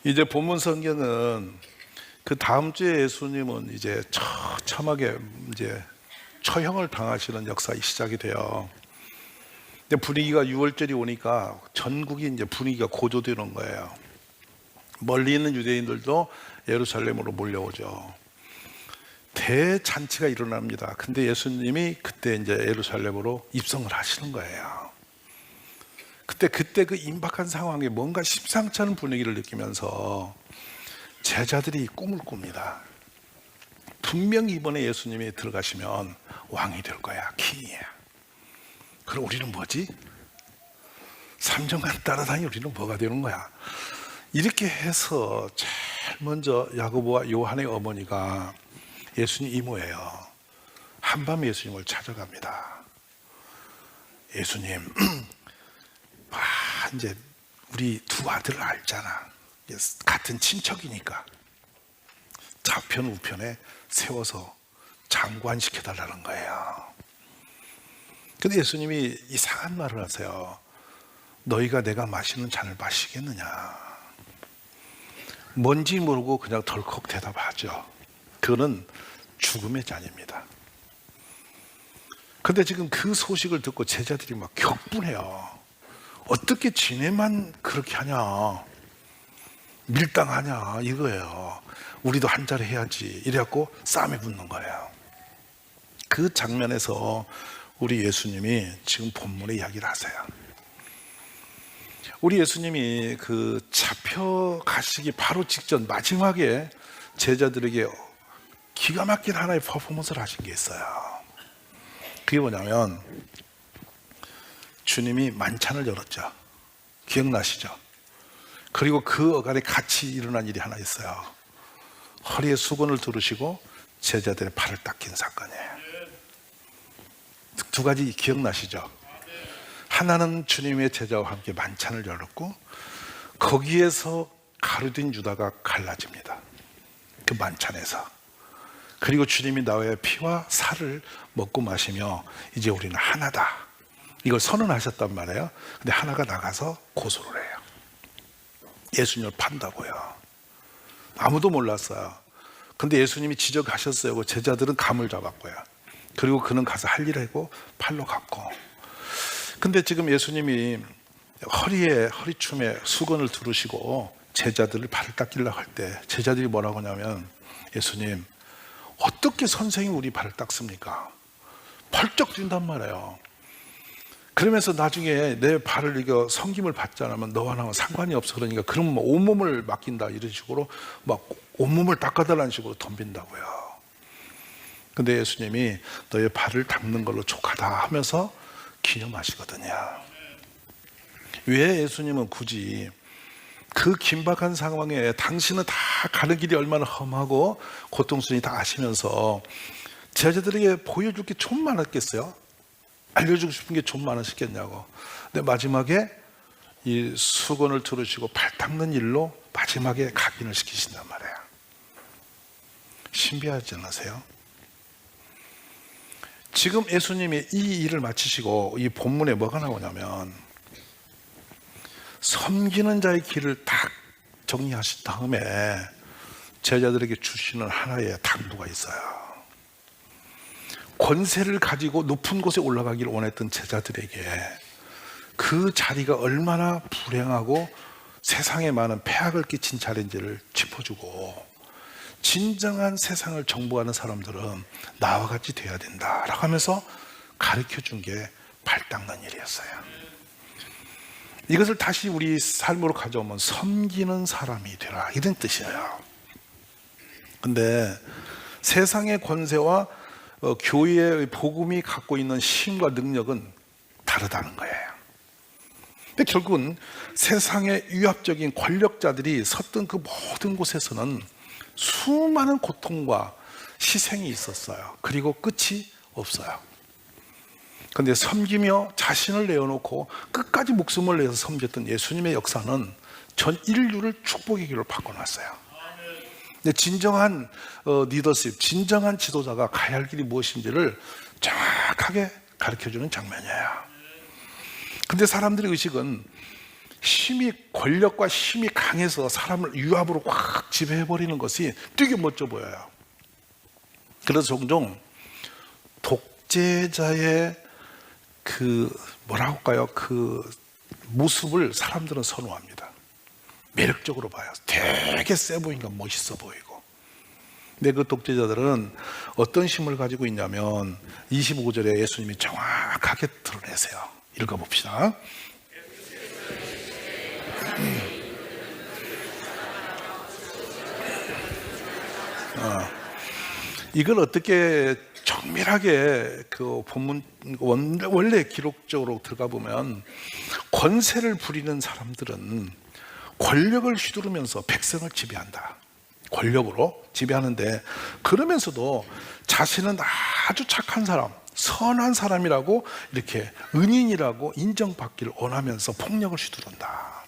이제 본문 성경은 그 다음 주에 예수님은 이제 처참하게 이제 처형을 당하시는 역사가 시작이 돼요. 근데 분위기가 6월절이 오니까 전국이 이제 분위기가 고조되는 거예요. 멀리 있는 유대인들도 예루살렘으로 몰려오죠. 대잔치가 일어납니다. 근데 예수님이 그때 이제 예루살렘으로 입성을 하시는 거예요. 그때 그 임박한 상황에 뭔가 심상치 않은 분위기를 느끼면서 제자들이 꿈을 꿉니다. 분명히 이번에 예수님이 들어가시면 왕이 될 거야, 킹이야. 그럼 우리는 뭐지? 3년간 따라다니 우리는 뭐가 되는 거야? 이렇게 해서 제일 먼저 야고보와 요한의 어머니가 예수님 이모예요. 한밤에 예수님을 찾아갑니다. 예수님, 이제 우리 두 아들을 알잖아. 같은 친척이니까 좌편 우편에 세워서 장관시켜달라는 거예요. 근데 예수님이 이상한 말을 하세요. 너희가 내가 마시는 잔을 마시겠느냐? 뭔지 모르고 그냥 덜컥 대답하죠. 그거는 죽음의 잔입니다. 근데 지금 그 소식을 듣고 제자들이 막 격분해요. 어떻게 지네만 그렇게 하냐, 밀당하냐 이거예요. 우리도 한 자리 해야지 이래갖고 싸움에 붙는 거예요. 그 장면에서 우리 예수님이 지금 본문에 이야기를 하세요. 우리 예수님이 그 잡혀가시기 바로 직전 마지막에 제자들에게 기가 막힌 하나의 퍼포먼스를 하신 게 있어요. 그게 뭐냐면 주님이 만찬을 열었죠. 기억나시죠? 그리고 그 어간에 같이 일어난 일이 하나 있어요. 허리에 수건을 두르시고 제자들의 발을 닦인 사건이에요. 두 가지 기억나시죠? 하나는 주님의 제자와 함께 만찬을 열었고 거기에서 가룟 유다가 갈라집니다. 그 만찬에서. 그리고 주님이 나의 피와 살을 먹고 마시며 이제 우리는 하나다, 이걸 선언하셨단 말이에요. 근데 하나가 나가서 고소를 해요. 예수님을 판다고요. 아무도 몰랐어요. 근데 예수님이 지적하셨어요. 제자들은 감을 잡았고요. 그리고 그는 가서 할 일을 하고 팔로 갔고. 근데 지금 예수님이 허리춤에 수건을 두르시고 제자들을 발을 닦이려고 할 때 제자들이 뭐라고 하냐면, 예수님, 어떻게 선생이 우리 발을 닦습니까? 펄쩍 뛴단 말이에요. 그러면서 나중에 내 발을 이거 섬김을 받지 않으면 너와 나와 상관이 없어. 그러니까 그럼 온몸을 맡긴다 이런 식으로 막 온몸을 닦아달라는 식으로 덤빈다고요. 근데 예수님이 너의 발을 닦는 걸로 족하다 하면서 기념하시거든요. 왜 예수님은 굳이 그 긴박한 상황에 당신은 다 가는 길이 얼마나 험하고 고통스러운지 다 아시면서 제자들에게 보여줄 게 좀 많았겠어요? 알려주고 싶은 게 좀 많으시겠냐고. 근데 마지막에 이 수건을 두르시고 발 닦는 일로 마지막에 각인을 시키신단 말이에요. 신비하지 않으세요? 지금 예수님이 이 일을 마치시고 이 본문에 뭐가 나오냐면 섬기는 자의 길을 딱 정리하신 다음에 제자들에게 주시는 하나의 당부가 있어요. 권세를 가지고 높은 곳에 올라가기를 원했던 제자들에게 그 자리가 얼마나 불행하고 세상에 많은 폐악을 끼친 자리인지를 짚어주고, 진정한 세상을 정복하는 사람들은 나와 같이 돼야 된다라고 하면서 가르쳐준 게 발 닦는 일이었어요. 이것을 다시 우리 삶으로 가져오면 섬기는 사람이 되라, 이런 뜻이에요. 근데 세상의 권세와 교회의 복음이 갖고 있는 힘과 능력은 다르다는 거예요. 근데 결국은 세상의 위압적인 권력자들이 섰던 그 모든 곳에서는 수많은 고통과 희생이 있었어요. 그리고 끝이 없어요. 그런데 섬기며 자신을 내어놓고 끝까지 목숨을 내서 섬겼던 예수님의 역사는 전 인류를 축복의 길로 바꿔놨어요. 근데 진정한 리더십, 진정한 지도자가 가야 할 길이 무엇인지를 정확하게 가르쳐주는 장면이에요. 근데 사람들의 의식은 힘이, 권력과 힘이 강해서 사람을 유압으로 확 지배해버리는 것이 되게 멋져 보여요. 그래서 종종 독재자의 뭐라고 할까요? 그 모습을 사람들은 선호합니다. 매력적으로 봐요. 되게 세 보이니까 멋있어 보이고. 근데 그 독재자들은 어떤 힘을 가지고 있냐면 25절에 예수님이 정확하게 드러내세요. 읽어봅시다. 이걸 어떻게 정밀하게 그 본문 원래 기록적으로 들어가 보면 권세를 부리는 사람들은 권력을 휘두르면서 백성을 지배한다. 권력으로 지배하는데, 그러면서도 자신은 아주 착한 사람, 선한 사람이라고 이렇게 은인이라고 인정받기를 원하면서 폭력을 휘두른다.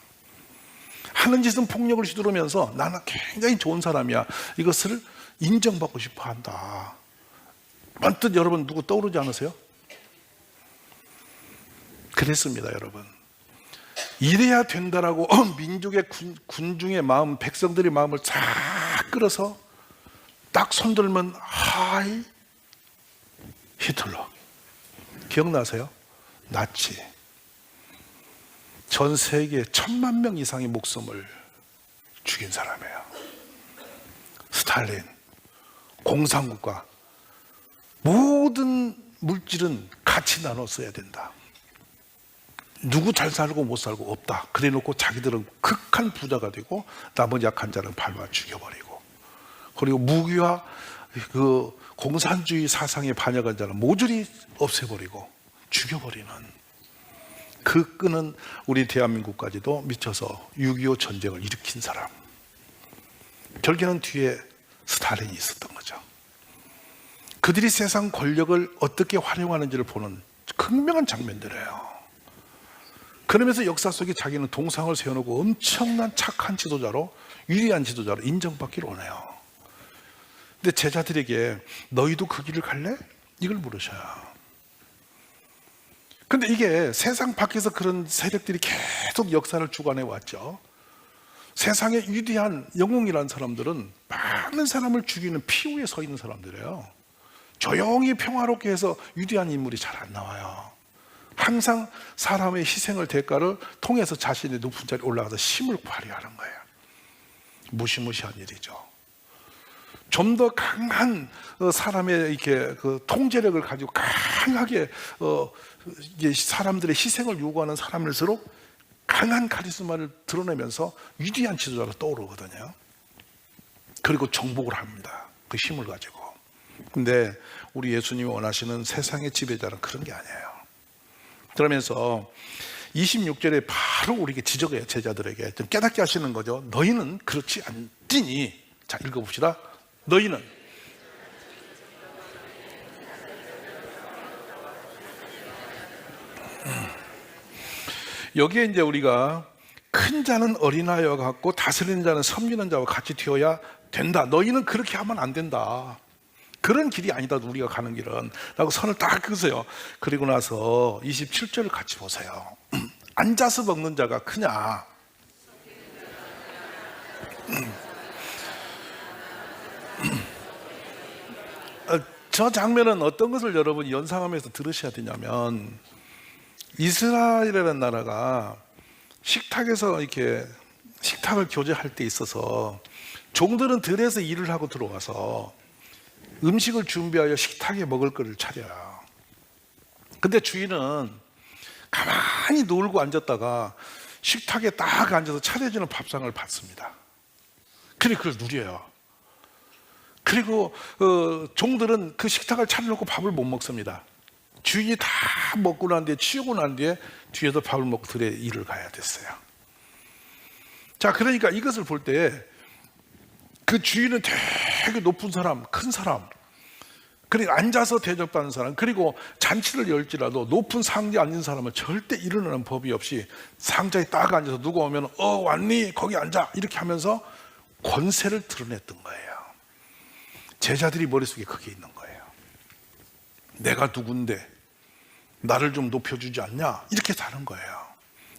하는 짓은 폭력을 휘두르면서 나는 굉장히 좋은 사람이야, 이것을 인정받고 싶어 한다. 언뜻 여러분 누구 떠오르지 않으세요? 그랬습니다, 여러분. 이래야 된다라고 민족의 군중의 마음, 백성들의 마음을 쫙 끌어서 딱 손들면 하이 히틀러. 기억나세요? 나치. 전 세계 1000만 명 이상의 목숨을 죽인 사람이에요. 스탈린. 공산국가. 모든 물질은 같이 나눠 써야 된다. 누구 잘 살고 못 살고 없다. 그래 놓고 자기들은 극한 부자가 되고 나머지 약한 자는 밟아 죽여버리고, 그리고 무기와 그 공산주의 사상에 반역한 자는 모조리 없애버리고 죽여버리는, 그 끈은 우리 대한민국까지도 미쳐서 6.25 전쟁을 일으킨 사람. 결국에는 뒤에 스탈린이 있었던 거죠. 그들이 세상 권력을 어떻게 활용하는지를 보는 극명한 장면들이에요. 그러면서 역사 속에 자기는 동상을 세워놓고 엄청난 착한 지도자로, 유리한 지도자로 인정받기를 원해요. 근데 제자들에게 너희도 그 길을 갈래? 이걸 물으셔요. 근데 이게 세상 밖에서 그런 세력들이 계속 역사를 주관해 왔죠. 세상의 위대한 영웅이라는 사람들은 많은 사람을 죽이는 피 위에 서 있는 사람들이에요. 조용히 평화롭게 해서 위대한 인물이 잘 안 나와요. 항상 사람의 희생을 대가를 통해서 자신의 높은 자리에 올라가서 힘을 발휘하는 거예요. 무시무시한 일이죠. 좀 더 강한 사람의 이렇게 그 통제력을 가지고 강하게 사람들의 희생을 요구하는 사람일수록 강한 카리스마를 드러내면서 위대한 지도자로 떠오르거든요. 그리고 정복을 합니다. 그 힘을 가지고. 근데 우리 예수님이 원하시는 세상의 지배자는 그런 게 아니에요. 그러면서 26절에 바로 우리에게 지적해요. 제자들에게 좀 깨닫게 하시는 거죠. 너희는 그렇지 않으니. 자, 읽어봅시다. 너희는 여기에 이제 우리가 큰 자는 어린아이와 같고 다스리는 자는 섬기는 자와 같이 되어야 된다. 너희는 그렇게 하면 안 된다. 그런 길이 아니다, 우리가 가는 길은. 라고 선을 딱 그으세요. 그리고 나서 27절을 같이 보세요. 앉아서 먹는 자가 크냐? 저 장면은 어떤 것을 여러분이 연상하면서 들으셔야 되냐면, 이스라엘이라는 나라가 식탁에서 이렇게 식탁을 교제할 때 있어서 종들은 들에서 일을 하고 들어와서 음식을 준비하여 식탁에 먹을 거를 차려요. 근데 주인은 가만히 놀고 앉았다가 식탁에 딱 앉아서 차려지는 밥상을 받습니다. 그리고 그걸 누려요. 그리고 종들은 그 식탁을 차려놓고 밥을 못 먹습니다. 주인이 다 먹고 난 뒤에, 치우고 난 뒤에 뒤에서 밥을 먹고 들에 일을 가야 됐어요. 자, 그러니까 이것을 볼 때 그 주인은 되게 높은 사람, 큰 사람, 그리고 앉아서 대접받는 사람, 그리고 잔치를 열지라도 높은 상자에 앉은 사람은 절대 일어나는 법이 없이 상자에 딱 앉아서 누가 오면 왔니? 거기 앉아. 이렇게 하면서 권세를 드러냈던 거예요. 제자들이 머릿속에 그게 있는 거예요. 내가 누군데 나를 좀 높여주지 않냐? 이렇게 사는 거예요.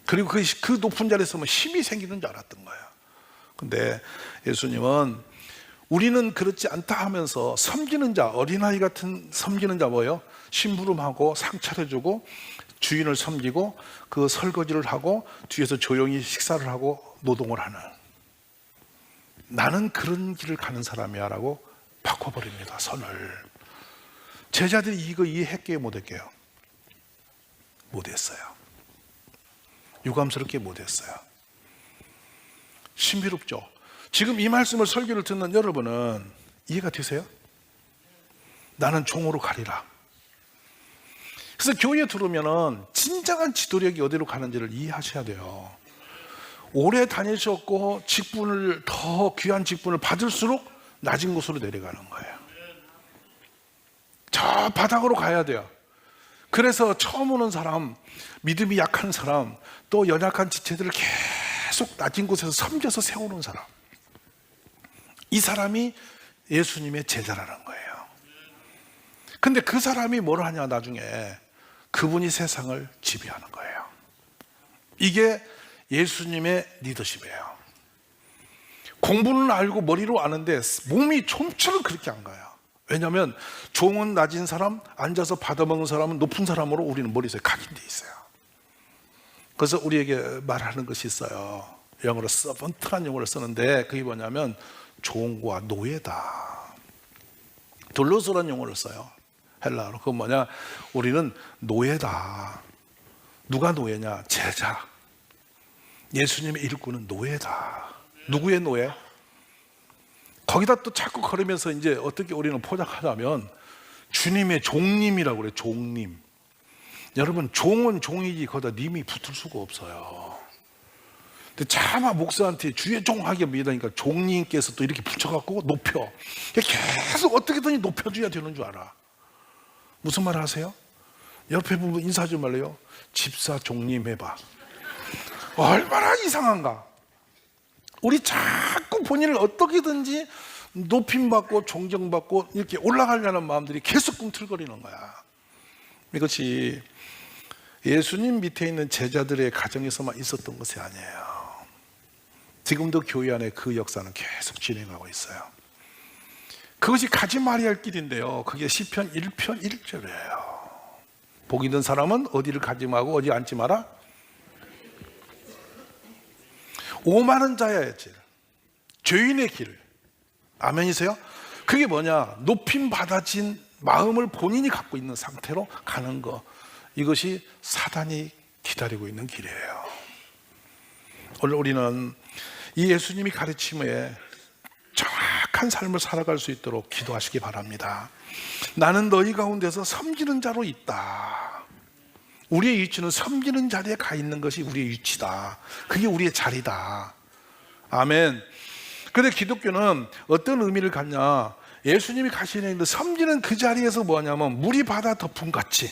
그리고 그 높은 자리에 서면 힘이 생기는 줄 알았던 거예요. 근데 예수님은 우리는 그렇지 않다 하면서 섬기는 자, 어린아이 같은 섬기는 자 뭐예요? 심부름하고 상 차려주고 주인을 섬기고 그 설거지를 하고 뒤에서 조용히 식사를 하고 노동을 하는, 나는 그런 길을 가는 사람이야 라고 바꿔버립니다, 선을. 제자들이 이거 이해했게요, 못했게요? 못했어요. 유감스럽게 못했어요. 신비롭죠? 지금 이 말씀을, 설교를 듣는 여러분은 이해가 되세요? 나는 종으로 가리라. 그래서 교회에 들어오면은 진정한 지도력이 어디로 가는지를 이해하셔야 돼요. 오래 다니셨고 직분을, 더 귀한 직분을 받을수록 낮은 곳으로 내려가는 거예요. 저 바닥으로 가야 돼요. 그래서 처음 오는 사람, 믿음이 약한 사람, 또 연약한 지체들을 계속 낮은 곳에서 섬겨서 세우는 사람, 이 사람이 예수님의 제자라는 거예요. 근데 그 사람이 뭘 하냐, 나중에 그분이 세상을 지배하는 거예요. 이게 예수님의 리더십이에요. 공부는 알고 머리로 아는데 몸이 좀처럼 그렇게 안 가요. 왜냐하면 종은 낮은 사람, 앉아서 받아먹는 사람은 높은 사람으로 우리는 머릿속에 각인되어 있어요. 그래서 우리에게 말하는 것이 있어요. 영어로 서번트라는 용어를 쓰는데 그게 뭐냐면 종과 노예다. 돌로스라는 용어를 써요, 헬라어로. 그건 뭐냐, 우리는 노예다. 누가 노예냐? 제자. 예수님의 일꾼은 노예다. 누구의 노예? 거기다 또 자꾸 걸으면서 이제 어떻게 우리는 포장하자면 주님의 종님이라고 그래요. 종님. 여러분, 종은 종이지 거기다 님이 붙을 수가 없어요. 근데 차마 목사한테 주의 종하게 믿으니까 종님께서 또 이렇게 붙여갖고 높여. 계속 어떻게든 높여줘야 되는 줄 알아. 무슨 말 하세요? 옆에 보면 인사 좀 할래요? 집사 종님 해봐. 얼마나 이상한가. 우리 자꾸 본인을 어떻게든지 높임받고 존경받고 이렇게 올라가려는 마음들이 계속 꿈틀거리는 거야. 이것이 예수님 밑에 있는 제자들의 가정에서만 있었던 것이 아니에요. 지금도 교회 안에 그 역사는 계속 진행하고 있어요. 그것이 가지 말아야 할 길인데요, 그게 시편 1편 1절이에요. 복 있는 사람은 어디를 가지 말고 어디 앉지 마라? 오만한 자의 길, 죄인의 길. 아멘이세요? 그게 뭐냐? 높임 받아진 마음을 본인이 갖고 있는 상태로 가는 거. 이것이 사단이 기다리고 있는 길이에요. 오늘 우리는 이 예수님이 가르침에 정확한 삶을 살아갈 수 있도록 기도하시기 바랍니다. 나는 너희 가운데서 섬기는 자로 있다. 우리의 위치는 섬기는 자리에 가 있는 것이 우리의 위치다. 그게 우리의 자리다. 아멘. 그런데 기독교는 어떤 의미를 갖냐? 예수님이 가시는 섬기는 그 자리에서 뭐냐면 물이 바다 덮음 같이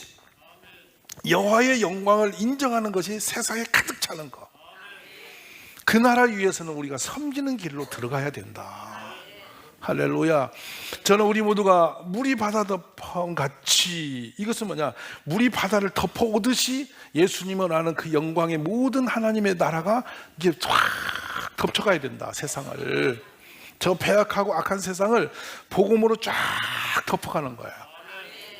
여호와의 영광을 인정하는 것이 세상에 가득 차는 것. 그 나라 위해서는 우리가 섬기는 길로 들어가야 된다. 할렐루야. 저는 우리 모두가 물이 바다 덮음 같이, 이것은 뭐냐, 물이 바다를 덮어오듯이 예수님을 아는 그 영광의 모든 하나님의 나라가 이제 확 덮쳐가야 된다. 세상을, 저 배악하고 악한 세상을 복음으로 쫙 덮어가는 거야.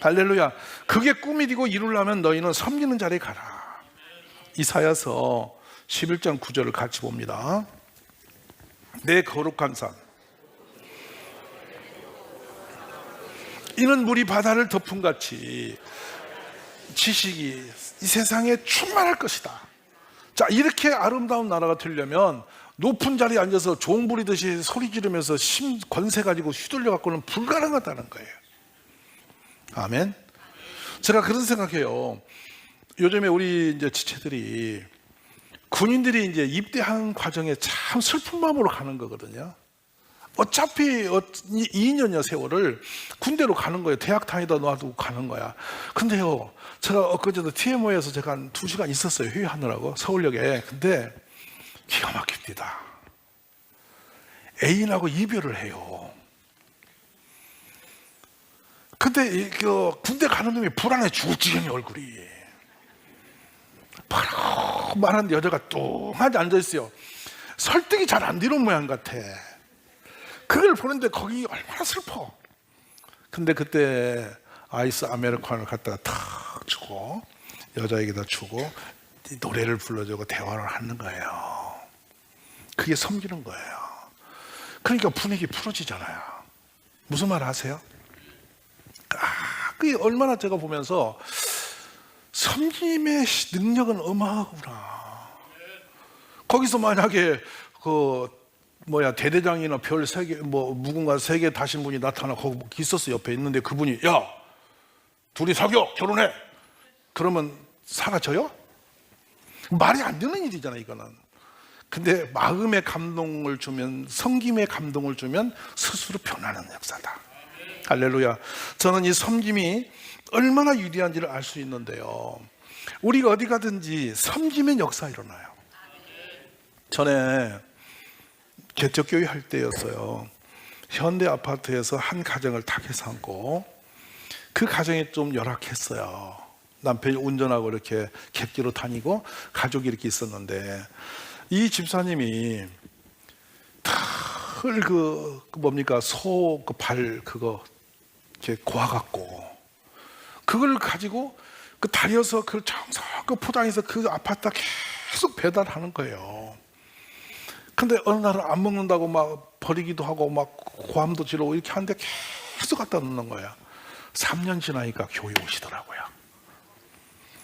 할렐루야. 그게 꿈이고 이루려면 너희는 섬기는 자리에 가라. 이사야서 11장 9절을 같이 봅니다. 내 거룩한 산, 이는 물이 바다를 덮음같이 지식이 이 세상에 충만할 것이다. 자, 이렇게 아름다운 나라가 되려면 높은 자리에 앉아서 종 부리듯이 소리 지르면서 권세 가지고 휘둘려 갖고는 불가능하다는 거예요. 아멘. 제가 그런 생각해요. 요즘에 우리 이제 지체들이, 군인들이 이제 입대하는 과정에 참 슬픈 마음으로 가는 거거든요. 어차피 2년여 세월을 군대로 가는 거예요. 대학 다니다 놔두고 가는 거야. 근데요, 제가 엊그제도 TMO에서 제가 한 2시간 있었어요. 회의하느라고, 서울역에. 근데 기가 막힙니다. 애인하고 이별을 해요. 근데 군대 가는 놈이 불안해 죽을 지경이 얼굴이. 바로 말하는데 여자가 뚱하게 앉아있어요. 설득이 잘 안 되는 모양 같아. 그걸 보는데 거기 얼마나 슬퍼. 근데 그때 아이스 아메리카노를 갖다가 탁 주고 여자에게다 주고 노래를 불러주고 대화를 하는 거예요. 그게 섬기는 거예요. 그러니까 분위기 풀어지잖아요. 무슨 말 아세요? 그게 얼마나 제가 보면서 섬김의 능력은 어마하구나. 거기서 만약에 대대장이나 별 3개, 무궁화 3개 다신 분이 나타나 거기 있었어. 옆에 있는데 그분이 야, 둘이 사겨, 결혼해. 그러면 사라져요? 말이 안 되는 일이잖아, 이거는. 근데 마음의 감동을 주면, 섬김의 감동을 주면 스스로 변하는 역사다. 할렐루야. 저는 이 섬김이 얼마나 유리한지를 알 수 있는데요. 우리가 어디 가든지 섬김의 역사 일어나요. 전에 개척교회 할 때였어요. 현대 아파트에서 한 가정을 타겟 삼고 그 가정이 좀 열악했어요. 남편이 운전하고 이렇게 객지로 다니고 가족이 이렇게 있었는데 이 집사님이 털 소 발 그거 이렇게 고아갖고 그걸 가지고 그 다려서 그 정성껏 포장해서 그 아파트에 계속 배달하는 거예요. 근데 어느 날은 안 먹는다고 막 버리기도 하고 막 고함도 지르고 이렇게 하는데 계속 갖다 놓는 거야. 3년 지나니까 교회 오시더라고요.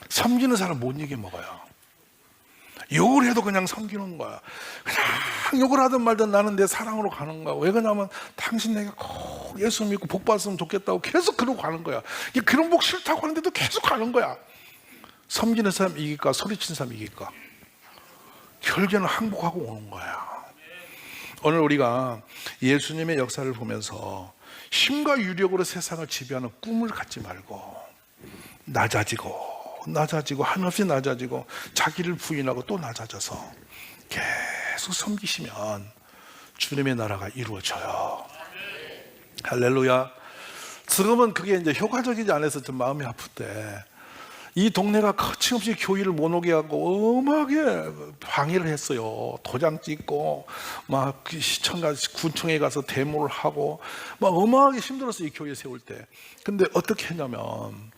섬기는 사람 못 이겨 먹어요. 욕을 해도 그냥 섬기는 거야. 그냥 욕을 하든 말든 나는 내 사랑으로 가는 거야. 왜 그러냐면 당신 내가 꼭 예수 믿고 복 받았으면 좋겠다고 계속 그러고 가는 거야. 그런 복 싫다고 하는데도 계속 가는 거야. 섬기는 사람 이길까? 소리치는 사람 이길까? 결국에는 항복하고 오는 거야. 오늘 우리가 예수님의 역사를 보면서 힘과 유력으로 세상을 지배하는 꿈을 갖지 말고 낮아지고 한없이 낮아지고 자기를 부인하고 또 낮아져서 계속 섬기시면 주님의 나라가 이루어져요. 할렐루야. 지금은 그게 이제 효과적이지 않아서 좀 마음이 아플 때 이 동네가 거침없이 교회를 못 오게 하고 엄하게 방해를 했어요. 도장 찍고 막 시청가 군청에 가서 데모를 하고 막 엄하게 힘들었어요. 이 교회 세울 때. 근데 어떻게 했냐면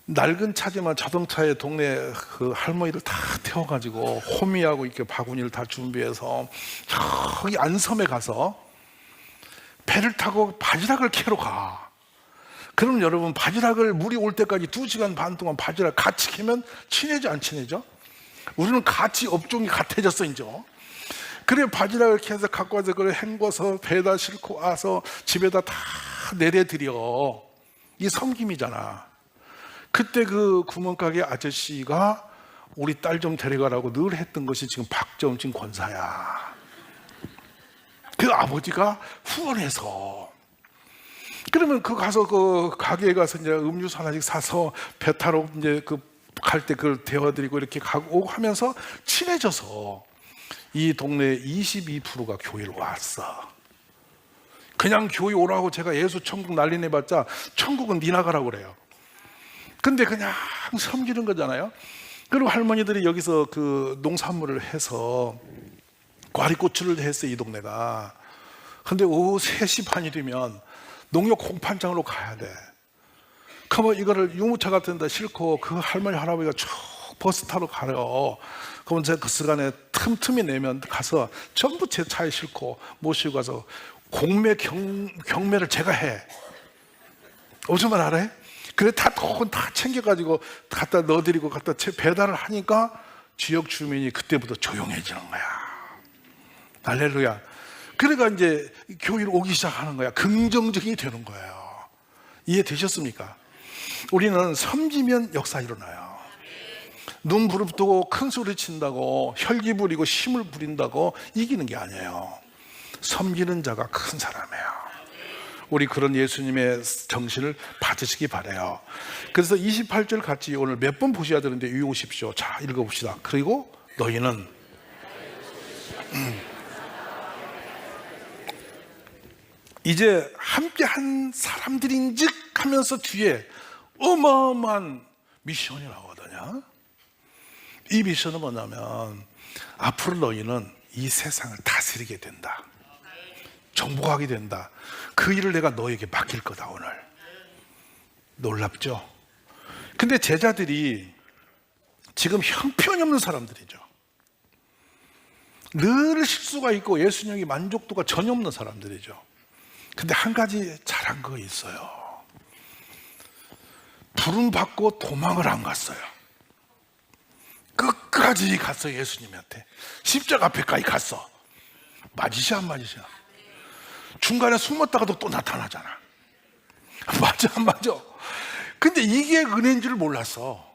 낡은 차지만 자동차에 동네 그 할머니를 다 태워가지고 호미하고 이렇게 바구니를 다 준비해서 저기 안섬에 가서 배를 타고 바지락을 캐러 가. 그럼 여러분 바지락을 물이 올 때까지 2시간 반 동안 바지락 같이 캐면 친해져 안 친해져? 우리는 같이 업종이 같아졌어 이제. 그래 바지락을 캐서 갖고 와서 그걸 헹궈서 배에다 싣고 와서 집에다 다 내려드려. 이게 섬김이잖아. 그때 그 구멍가게 아저씨가 우리 딸 좀 데려가라고 늘 했던 것이 지금 박정진 권사야. 그 아버지가 후원해서. 그러면 그 가서 그 가게에 가서 이제 음료수 하나씩 사서 배 타러 이제 그 갈 때 그걸 데워드리고 이렇게 가고 하면서 친해져서 이 동네 22%가 교회를 왔어. 그냥 교회 오라고 제가 예수 천국 난리 내봤자 천국은 니 나가라고 그래요. 근데 그냥 섬기는 거잖아요. 그리고 할머니들이 여기서 그 농산물을 해서 꽈리고추를 했어요, 이 동네가. 근데 오후 3시 반이 되면 농협 공판장으로 가야 돼. 그러면 이거를 유모차 같은 데 싣고 그 할머니 할아버지가 쭉 버스 타러 가요. 그러면 제가 그 시간에 틈틈이 내면 가서 전부 제 차에 싣고 모시고 가서 경매를 제가 해. 무슨 말 알아요? 그래 다 챙겨가지고 갖다 넣어드리고 갖다 배달을 하니까 지역 주민이 그때부터 조용해지는 거야. 할렐루야. 그러니까 이제 교회로 오기 시작하는 거야. 긍정적이 되는 거예요. 이해되셨습니까? 우리는 섬기면 역사 일어나요. 눈 부릅뜨고 큰 소리 친다고 혈기 부리고 힘을 부린다고 이기는 게 아니에요. 섬기는 자가 큰 사람이에요. 우리 그런 예수님의 정신을 받으시기 바라요. 그래서 28절 같이 오늘 몇 번 보셔야 되는데 외우십시오. 자, 읽어봅시다. 그리고 너희는 이제 함께한 사람들인즉 하면서 뒤에 어마어마한 미션이 나오거든요. 이 미션은 뭐냐면 앞으로 너희는 이 세상을 다스리게 된다, 정복하게 된다. 그 일을 내가 너에게 맡길 거다. 오늘 놀랍죠? 근데 제자들이 지금 형편이 없는 사람들이죠. 늘 실수가 있고 예수님이 만족도가 전혀 없는 사람들이죠. 근데 한 가지 잘한 거 있어요. 부름 받고 도망을 안 갔어요. 끝까지 갔어요. 예수님한테 십자가 앞에까지 갔어. 맞으셔 안 맞으셔? 중간에 숨었다가도 또 나타나잖아. 맞아 안 맞아? 근데 이게 은혜인 줄 몰랐어.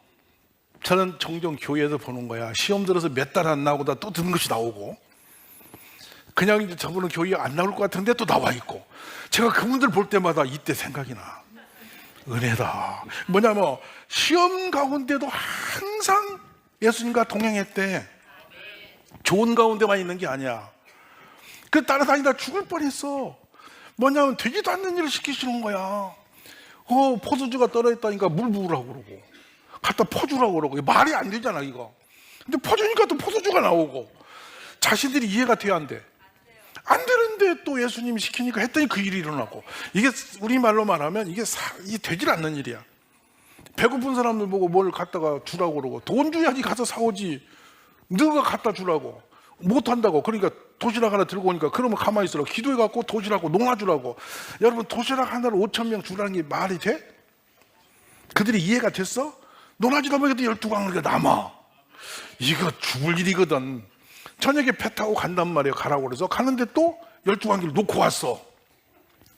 저는 종종 교회에서 보는 거야. 시험 들어서 몇 달 안 나오고 또 듣는 것이 나오고, 그냥 이제 저분은 교회에 안 나올 것 같은데 또 나와 있고, 제가 그분들 볼 때마다 이때 생각이 나. 은혜다. 뭐냐면 시험 가운데도 항상 예수님과 동행했대. 좋은 가운데만 있는 게 아니야. 그 따라다니다 죽을 뻔했어. 뭐냐면 되지도 않는 일을 시키시는 거야. 포도주가 떨어졌다니까 물 부으라고 그러고, 갖다 퍼주라고 그러고. 말이 안 되잖아 이거. 근데 퍼주니까 또 포도주가 나오고. 자신들이 이해가 돼야 안 돼? 안 되는데 또 예수님이 시키니까 했더니 그 일이 일어나고. 이게 우리말로 말하면 이게 되질 않는 일이야. 배고픈 사람들 보고 뭘 갖다가 주라고 그러고, 돈 줘야지 가서 사오지, 너가 갖다 주라고 못한다고. 그러니까 도시락 하나 들고 오니까 그러면 가만히 있으라고, 기도해갖고 도시락하고 농아주라고. 여러분, 도시락 하나를 5,000명 주라는 게 말이 돼? 그들이 이해가 됐어? 농아주다 보니까 12광을 남아. 이거 죽을 일이거든. 저녁에 배 타고 간단 말이에요. 가라고 그래서 가는데 또 12광기를 놓고 왔어.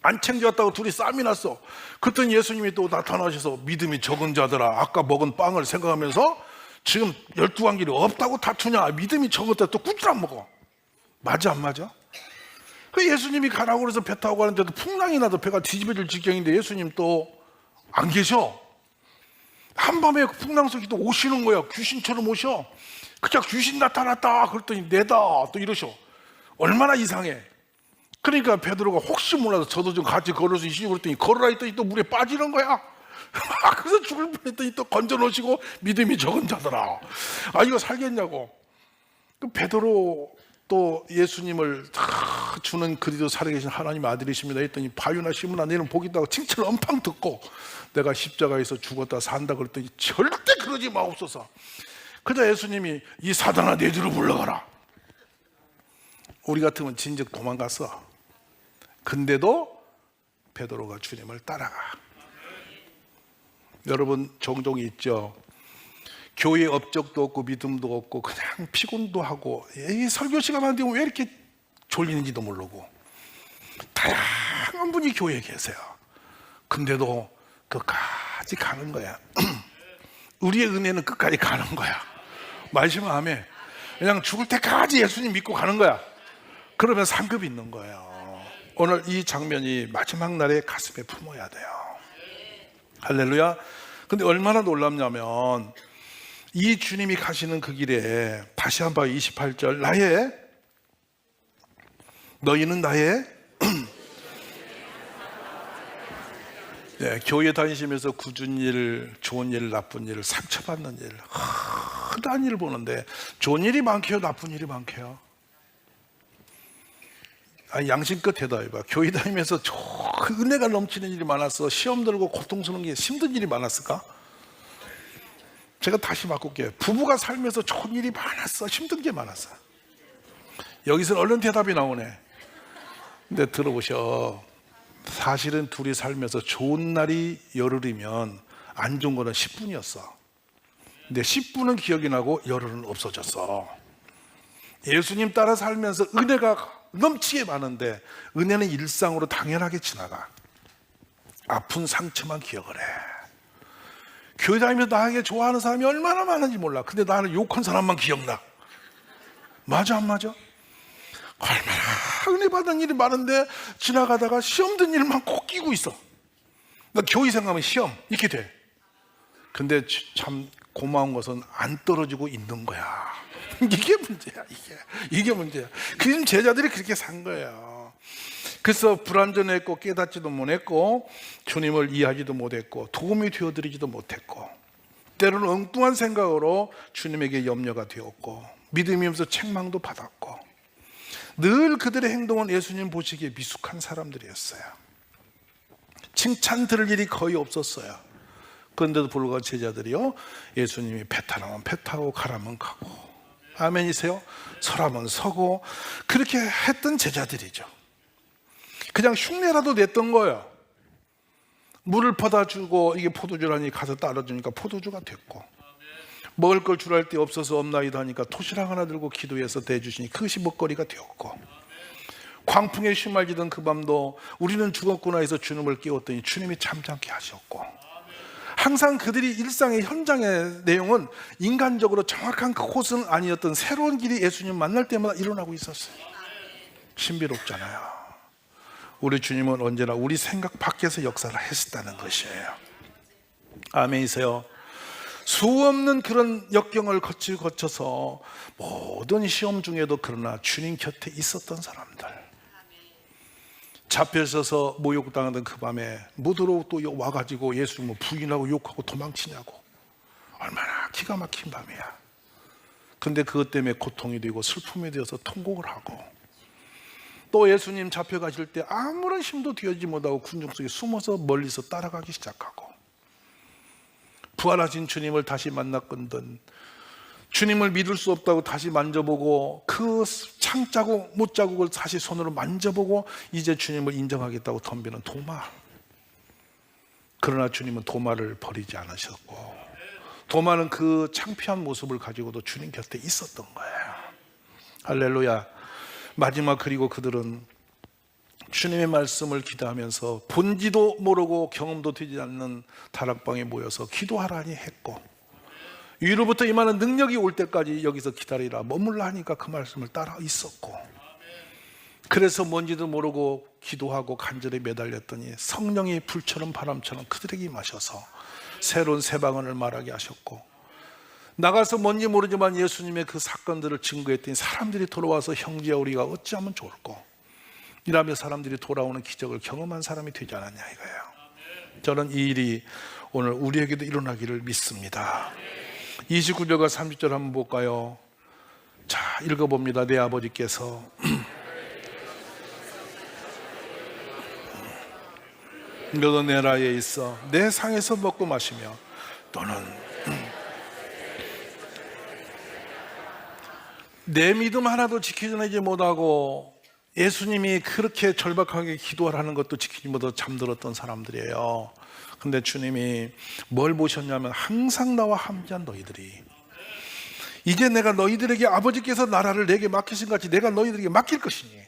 안 챙겨왔다고 둘이 싸움이 났어. 그랬더니 예수님이 또 나타나셔서 믿음이 적은 자들아, 아까 먹은 빵을 생각하면서 지금 12광길이 없다고 다투냐? 믿음이 적었다. 또 꾸질 안 먹어. 맞아 안 맞아? 그 예수님이 가라고 그래서 배 타고 가는데도 풍랑이 나도 배가 뒤집어질 직경인데 예수님 또 안 계셔. 한밤에 풍랑 속에 또 오시는 거야. 귀신처럼 오셔. 그냥 귀신 나타났다 그랬더니 내다 또 이러셔. 얼마나 이상해. 그러니까 베드로가 혹시 몰라서 저도 좀 같이 걸어서 이시고 그랬더니 걸어라 했더니 또 물에 빠지는 거야. 그래서 죽을 뻔했더니 또 건져 놓으시고 믿음이 적은 자더라. 이거 살겠냐고. 그 베드로 또 예수님을 주는 그리도 살아계신 하나님 아들이십니다 했더니 바유나 시므나 너는 복이 있다고 칭찬을 엄청 듣고, 내가 십자가에서 죽었다 산다 그랬더니 절대 그러지 마옵소서. 그저 예수님이 이 사단아 내 뒤로 물러가라. 우리 같으면 진즉 도망갔어. 근데도 베드로가 주님을 따라가. 여러분, 종종 있죠. 교회 업적도 없고 믿음도 없고 그냥 피곤도 하고, 이 설교 시간만 되면 왜 이렇게 졸리는지도 모르고, 다양한 분이 교회에 계세요. 근데도 끝까지 가는 거야. 우리의 은혜는 끝까지 가는 거야. 말씀 아멘. 그냥 죽을 때까지 예수님 믿고 가는 거야. 그러면 상급이 있는 거예요. 오늘 이 장면이 마지막 날에 가슴에 품어야 돼요. 할렐루야. 근데 얼마나 놀랍냐면 이 주님이 가시는 그 길에 다시 한번 28절 너희는 나의 네, 교회 다니시면서 굳은 일, 좋은 일, 나쁜 일, 상처받는 일, 흔한 일을 보는데 좋은 일이 많게요, 나쁜 일이 많게요? 양심껏 대답해봐. 교회 다니면서 은혜가 넘치는 일이 많았어? 시험 들고 고통스러운 게 힘든 일이 많았을까? 제가 다시 바꿀게요. 부부가 살면서 좋은 일이 많았어? 힘든 게 많았어? 여기서 얼른 대답이 나오네. 근데 들어보셔. 사실은 둘이 살면서 좋은 날이 열흘이면 안 좋은 거는 10분이었어. 근데 10분은 기억이 나고 열흘은 없어졌어. 예수님 따라 살면서 은혜가 넘치게 많은데 은혜는 일상으로 당연하게 지나가. 아픈 상처만 기억을 해. 교회 다니면서 나에게 좋아하는 사람이 얼마나 많은지 몰라. 근데 나는 욕한 사람만 기억나. 맞아 안 맞아? 얼마나 은혜 받은 일이 많은데 지나가다가 시험 든 일만 꼭 끼고 있어. 나 교회 생각하면 시험 이렇게 돼. 근데 참 고마운 것은 안 떨어지고 있는 거야. 이게 문제야. 이게 문제야. 그 제자들이 그렇게 산 거예요. 그래서 불완전했고 깨닫지도 못했고 주님을 이해하지도 못했고 도움이 되어드리지도 못했고 때로는 엉뚱한 생각으로 주님에게 염려가 되었고 믿음이 없어서 책망도 받았고 늘 그들의 행동은 예수님 보시기에 미숙한 사람들이었어요. 칭찬 들을 일이 거의 없었어요. 그런데도 불구하고 제자들이요, 예수님이 배 타라면 배 타고 가라면 가고 아멘이세요? 서라면 서고 그렇게 했던 제자들이죠. 그냥 흉내라도 냈던 거예요. 물을 퍼다 주고 이게 포도주라니 가서 따라주니까 포도주가 됐고, 먹을 걸 주랄 데 없어서 없나이다 하니까 도시락 하나 들고 기도해서 대주시니 그것이 먹거리가 되었고, 광풍에 휘말리던 그 밤도 우리는 죽었구나 해서 주님을 깨웠더니 주님이 잠잠케 하셨고, 항상 그들이 일상의 현장의 내용은 인간적으로 정확한 그곳은 아니었던 새로운 길이 예수님 만날 때마다 일어나고 있었어요. 신비롭잖아요. 우리 주님은 언제나 우리 생각 밖에서 역사를 했었다는 것이에요. 아멘이세요? 수없는 그런 역경을 거쳐서 모든 시험 중에도 그러나 주님 곁에 있었던 사람들, 잡혀 있어서 모욕당하던 그 밤에 무드로 또 와가지고 예수님을 부인하고 욕하고 도망치냐고, 얼마나 기가 막힌 밤이야. 근데 그것 때문에 고통이 되고 슬픔이 되어서 통곡을 하고, 또 예수님 잡혀가실 때 아무런 힘도 뒤어지 못하고 군중 속에 숨어서 멀리서 따라가기 시작하고, 부활하신 주님을 다시 만났건든 주님을 믿을 수 없다고 다시 만져보고 그 창자국 못자국을 다시 손으로 만져보고 이제 주님을 인정하겠다고 덤비는 도마. 그러나 주님은 도마를 버리지 않으셨고, 도마는 그 창피한 모습을 가지고도 주님 곁에 있었던 거예요. 할렐루야. 마지막, 그리고 그들은 주님의 말씀을 기도하면서 본지도 모르고 경험도 되지 않는 다락방에 모여서 기도하라니 했고, 위로부터 임하는 능력이 올 때까지 여기서 기다리라 머물라 하니까 그 말씀을 따라 있었고, 그래서 뭔지도 모르고 기도하고 간절히 매달렸더니 성령이 불처럼 바람처럼 그들에게 임하셔서 새로운 새 방언을 말하게 하셨고, 나가서 뭔지 모르지만 예수님의 그 사건들을 증거했더니 사람들이 돌아와서 형제야 우리가 어찌하면 좋을꼬 이라며 사람들이 돌아오는 기적을 경험한 사람이 되지 않았냐 이거예요. 저는 이 일이 오늘 우리에게도 일어나기를 믿습니다. 29절과 30절 한번 볼까요? 자, 읽어봅니다. 내 아버지께서 너도 내 나라에 있어 내 상에서 먹고 마시며 또는 내 믿음 하나도 지켜내지 못하고 예수님이 그렇게 절박하게 기도하라는 것도 지키지 못하고 잠들었던 사람들이에요. 근데 주님이 뭘 보셨냐면 항상 나와 함께한 너희들이 이제 내가 너희들에게 아버지께서 나라를 내게 맡기신 같이 내가 너희들에게 맡길 것이니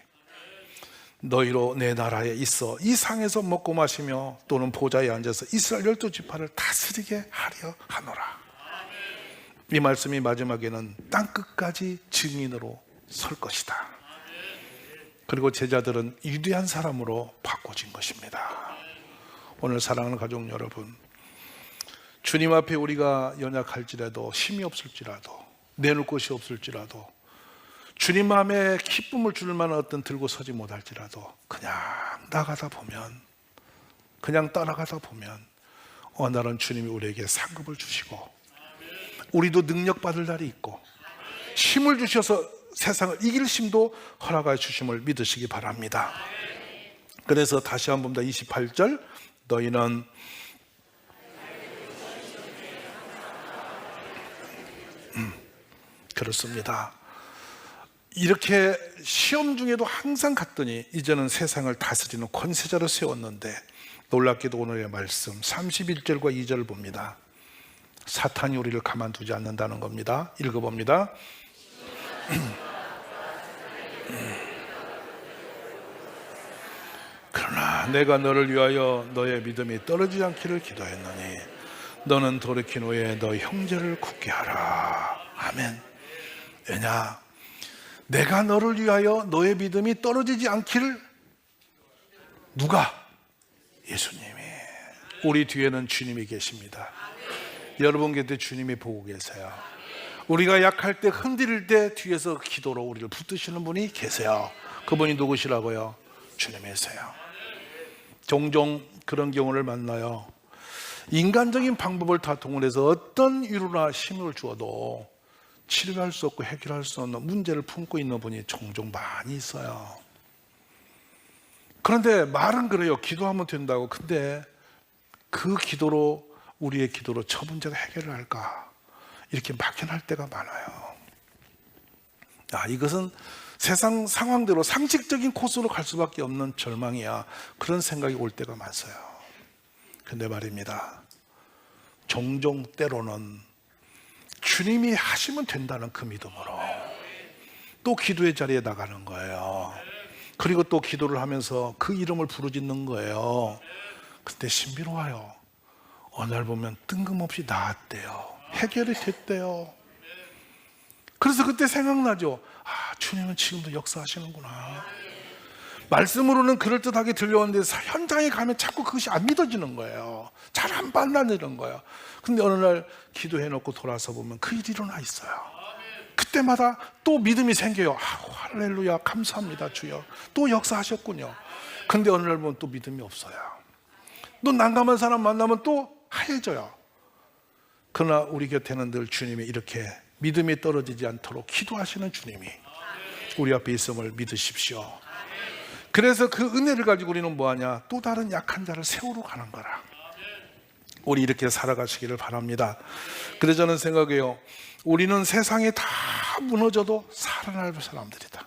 너희로 내 나라에 있어 이 상에서 먹고 마시며 또는 보좌에 앉아서 이스라엘 12지파를 다스리게 하려 하노라. 이 말씀이 마지막에는 땅끝까지 증인으로 설 것이다. 그리고 제자들은 위대한 사람으로 바꿔진 것입니다. 오늘 사랑하는 가족 여러분, 주님 앞에 우리가 연약할지라도 힘이 없을지라도 내놓을 것이 없을지라도 주님 마음에 기쁨을 줄 만한 어떤 들고 서지 못할지라도 그냥 나가다 보면, 그냥 따라가다 보면 어느 날은 주님이 우리에게 상급을 주시고 우리도 능력 받을 날이 있고 힘을 주셔서 세상을 이길 힘도 허락하여 주심을 믿으시기 바랍니다. 그래서 다시 한번 더 28절 너희는 그렇습니다. 이렇게 시험 중에도 항상 갔더니 이제는 세상을 다스리는 권세자로 세웠는데 놀랍게도 오늘의 말씀 31절과 2절을 봅니다. 사탄이 우리를 가만두지 않는다는 겁니다. 읽어봅니다. 그러나 내가 너를 위하여 너의 믿음이 떨어지지 않기를 기도했노니 너는 돌이킨 후에 너의 형제를 굳게 하라. 아멘. 왜냐? 내가 너를 위하여 너의 믿음이 떨어지지 않기를. 누가? 예수님이. 우리 뒤에는 주님이 계십니다. 여러분 곁에 주님이 보고 계세요. 우리가 약할 때 흔들릴 때 뒤에서 기도로 우리를 붙드시는 분이 계세요. 그분이 누구시라고요? 주님이세요. 종종 그런 경우를 만나요. 인간적인 방법을 다 동원해서 어떤 위로나 힘을 주어도 치료할 수 없고 해결할 수 없는 문제를 품고 있는 분이 종종 많이 있어요. 그런데 말은 그래요. 기도하면 된다고. 근데 그 기도로, 우리의 기도로 저 문제가 해결을 할까? 이렇게 막연할 때가 많아요. 이것은 세상 상황대로 상식적인 코스로 갈 수밖에 없는 절망이야. 그런 생각이 올 때가 많아요. 근데 말입니다. 종종 때로는 주님이 하시면 된다는 그 믿음으로 또 기도의 자리에 나가는 거예요. 그리고 또 기도를 하면서 그 이름을 부르짖는 거예요. 그때 신비로워요. 어느 날 보면 뜬금없이 나았대요. 해결이 됐대요. 그래서 그때 생각나죠. 주님은 지금도 역사하시는구나. 말씀으로는 그럴듯하게 들려오는데 현장에 가면 자꾸 그것이 안 믿어지는 거예요. 잘 안 받아들이는 거예요. 근데 어느 날 기도해놓고 돌아서 보면 그 일이 일어나 있어요. 그때마다 또 믿음이 생겨요. 할렐루야, 감사합니다 주여. 또 역사하셨군요. 근데 어느 날 보면 또 믿음이 없어요. 또 난감한 사람 만나면 또 하얘져요. 그러나 우리 곁에는 늘 주님이 이렇게 믿음이 떨어지지 않도록 기도하시는 주님이 우리 앞에 있음을 믿으십시오. 그래서 그 은혜를 가지고 우리는 뭐하냐? 또 다른 약한 자를 세우러 가는 거라. 우리 이렇게 살아가시기를 바랍니다. 그래서 저는 생각해요. 우리는 세상에 다 무너져도 살아날 사람들이다.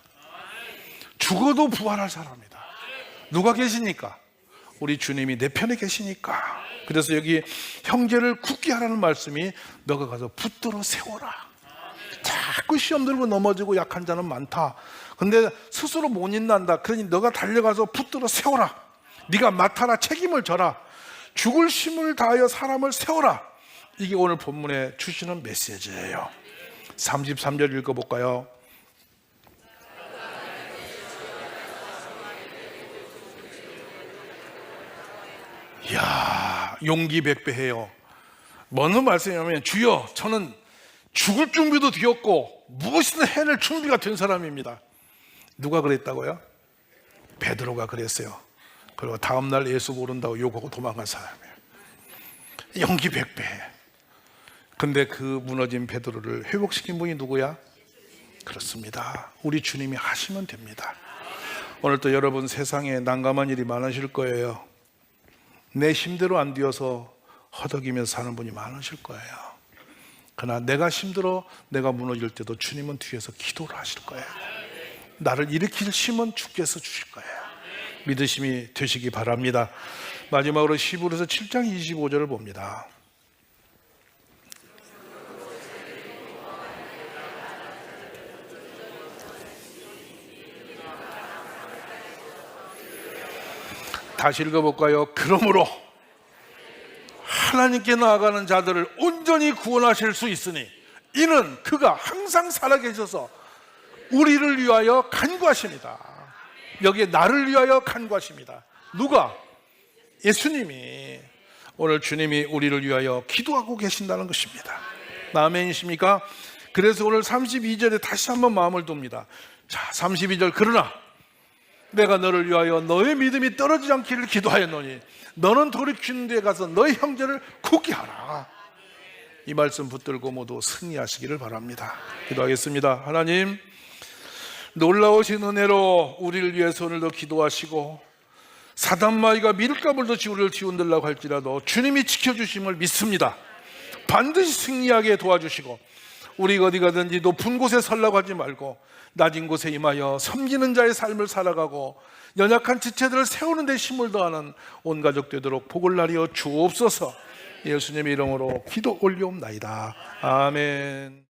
죽어도 부활할 사람이다. 누가 계시니까? 우리 주님이 내 편에 계시니까. 그래서 여기 형제를 굳게 하라는 말씀이 너가 가서 붙들어 세워라. 자꾸 시험 들고 넘어지고 약한 자는 많다. 근데 스스로 못 인난다. 그러니 너가 달려가서 붙들어 세워라. 네가 맡아라. 책임을 져라. 죽을 힘을 다하여 사람을 세워라. 이게 오늘 본문에 주시는 메시지예요. 33절 읽어볼까요? 이야, 용기 백배해요. 뭔 말씀이냐면, 주여, 저는 죽을 준비도 되었고 무엇이든 해낼 준비가 된 사람입니다. 누가 그랬다고요? 베드로가 그랬어요. 그리고 다음날 예수 모른다고 욕하고 도망간 사람이에요. 용기 백배. 근데 그 무너진 베드로를 회복시킨 분이 누구야? 그렇습니다. 우리 주님이 하시면 됩니다. 오늘 또 여러분 세상에 난감한 일이 많으실 거예요. 내 힘대로 안 되어서 허덕이면서 사는 분이 많으실 거예요. 그러나 내가 힘들어, 내가 무너질 때도 주님은 뒤에서 기도를 하실 거예요. 나를 일으킬 힘은 주께서 주실 거예요. 믿으심이 되시기 바랍니다. 마지막으로 히브리서 7장 25절을 봅니다. 다시 읽어볼까요? 그러므로 하나님께 나아가는 자들을 온전히 구원하실 수 있으니 이는 그가 항상 살아계셔서 우리를 위하여 간구하십니다. 여기에 나를 위하여 간구하십니다. 누가? 예수님이. 오늘 주님이 우리를 위하여 기도하고 계신다는 것입니다. 아멘이십니까? 그래서 오늘 32절에 다시 한번 마음을 둡니다. 자, 32절. 그러나 내가 너를 위하여 너의 믿음이 떨어지지 않기를 기도하였노니 너는 돌이키는 데에 가서 너의 형제를 굳게 하라. 이 말씀 붙들고 모두 승리하시기를 바랍니다. 기도하겠습니다. 하나님, 놀라우신 은혜로 우리를 위해서 오늘도 기도하시고 사단마귀가 밀가불 듯이 우리를 뒤흔들려고 할지라도 주님이 지켜주심을 믿습니다. 반드시 승리하게 도와주시고 우리가 어디 가든지 높은 곳에 서려고 하지 말고 낮은 곳에 임하여 섬기는 자의 삶을 살아가고 연약한 지체들을 세우는 데 힘을 더하는 온 가족 되도록 복을 나리어 주옵소서. 예수님의 이름으로 기도 올리옵나이다. 아멘.